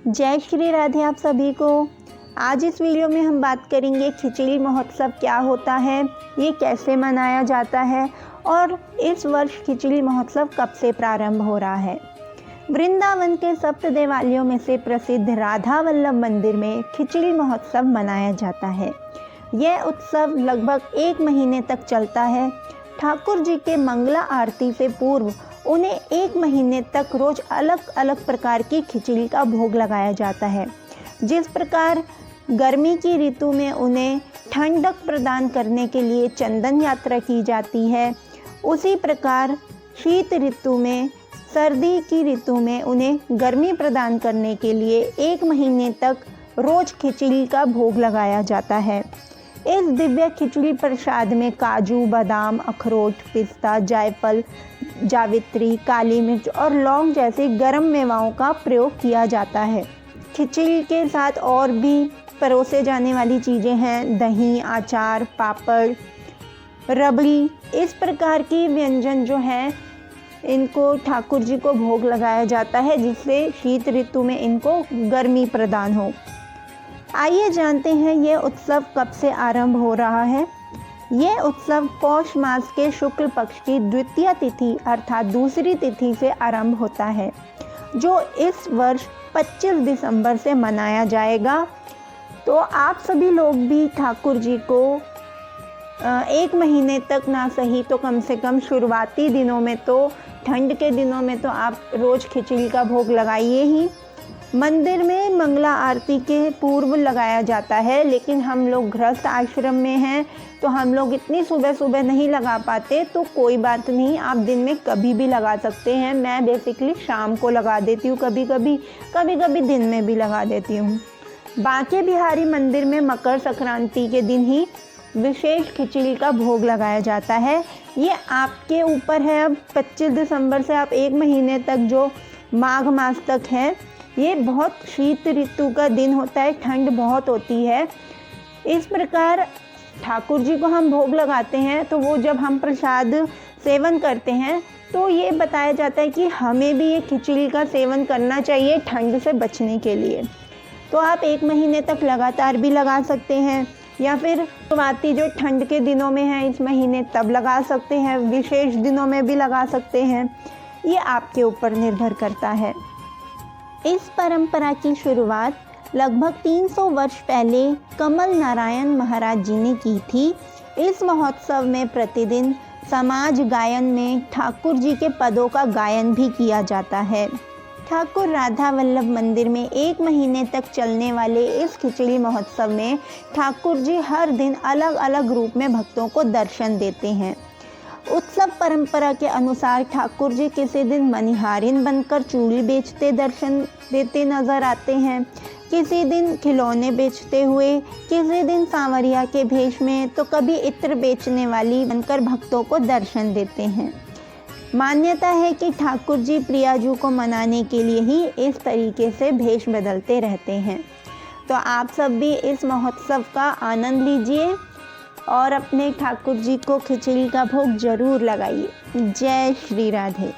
जय श्री राधे आप सभी को। आज इस वीडियो में हम बात करेंगे खिचड़ी महोत्सव क्या होता है, ये कैसे मनाया जाता है और इस वर्ष खिचड़ी महोत्सव कब से प्रारंभ हो रहा है। वृंदावन के सप्त देवालयों में से प्रसिद्ध राधा वल्लभ मंदिर में खिचड़ी महोत्सव मनाया जाता है। यह उत्सव लगभग 1 महीने तक चलता है। ठाकुर जी के मंगला आरती से पूर्व उन्हें 1 महीने तक रोज अलग अलग प्रकार की खिचड़ी का भोग लगाया जाता है। जिस प्रकार गर्मी की ऋतु में उन्हें ठंडक प्रदान करने के लिए चंदन यात्रा की जाती है, उसी प्रकार शीत ऋतु में, सर्दी की ऋतु में उन्हें गर्मी प्रदान करने के लिए 1 महीने तक रोज खिचड़ी का भोग लगाया जाता है। इस दिव्य खिचड़ी प्रसाद में काजू, बादाम, अखरोट, पिस्ता, जायफल, जावित्री, काली मिर्च और लौंग जैसे गर्म मेवाओं का प्रयोग किया जाता है। खिचड़ी के साथ और भी परोसे जाने वाली चीज़ें हैं दही, अचार, पापड़, रबड़ी। इस प्रकार की व्यंजन जो हैं इनको ठाकुर जी को भोग लगाया जाता है, जिससे शीत ऋतु में इनको गर्मी प्रदान हो। आइए जानते हैं ये उत्सव कब से आरंभ हो रहा है। यह उत्सव पौष मास के शुक्ल पक्ष की द्वितीय तिथि अर्थात दूसरी तिथि से आरंभ होता है, जो इस वर्ष 25 दिसंबर से मनाया जाएगा। तो आप सभी लोग भी ठाकुर जी को 1 महीने तक ना सही तो कम से कम शुरुआती दिनों में, तो ठंड के दिनों में तो आप रोज़ खिचड़ी का भोग लगाइए ही। मंदिर में मंगला आरती के पूर्व लगाया जाता है, लेकिन हम लोग गृहस्थ आश्रम में हैं तो हम लोग इतनी सुबह सुबह नहीं लगा पाते, तो कोई बात नहीं, आप दिन में कभी भी लगा सकते हैं। मैं बेसिकली शाम को लगा देती हूँ, कभी कभी दिन में भी लगा देती हूँ। बांके बिहारी मंदिर में मकर संक्रांति के दिन ही विशेष खिचड़ी का भोग लगाया जाता है। ये आपके ऊपर है। अब 25 दिसंबर से आप 1 महीने तक जो माघ मास तक है, ये बहुत शीत ऋतु का दिन होता है, ठंड बहुत होती है। इस प्रकार ठाकुर जी को हम भोग लगाते हैं, तो वो जब हम प्रसाद सेवन करते हैं तो ये बताया जाता है कि हमें भी ये खिचड़ी का सेवन करना चाहिए ठंड से बचने के लिए। तो आप 1 महीने तक लगातार भी लगा सकते हैं, या फिर शुरुआती जो ठंड के दिनों में है इस महीने तब लगा सकते हैं, विशेष दिनों में भी लगा सकते हैं। ये आपके ऊपर निर्भर करता है। इस परंपरा की शुरुआत लगभग 300 वर्ष पहले कमल नारायण महाराज जी ने की थी। इस महोत्सव में प्रतिदिन समाज गायन में ठाकुर जी के पदों का गायन भी किया जाता है। ठाकुर राधा वल्लभ मंदिर में 1 महीने तक चलने वाले इस खिचड़ी महोत्सव में ठाकुर जी हर दिन अलग अलग रूप में भक्तों को दर्शन देते हैं। उत्सव परंपरा के अनुसार ठाकुर जी किसी दिन मनिहारिन बनकर चूड़ी बेचते दर्शन देते नजर आते हैं, किसी दिन खिलौने बेचते हुए, किसी दिन सांवरिया के भेष में, तो कभी इत्र बेचने वाली बनकर भक्तों को दर्शन देते हैं। मान्यता है कि ठाकुर जी प्रियाजू को मनाने के लिए ही इस तरीके से भेष बदलते रहते हैं। तो आप सब भी इस महोत्सव का आनंद लीजिए और अपने ठाकुर जी को खिचड़ी का भोग जरूर लगाइए। जय श्री राधे।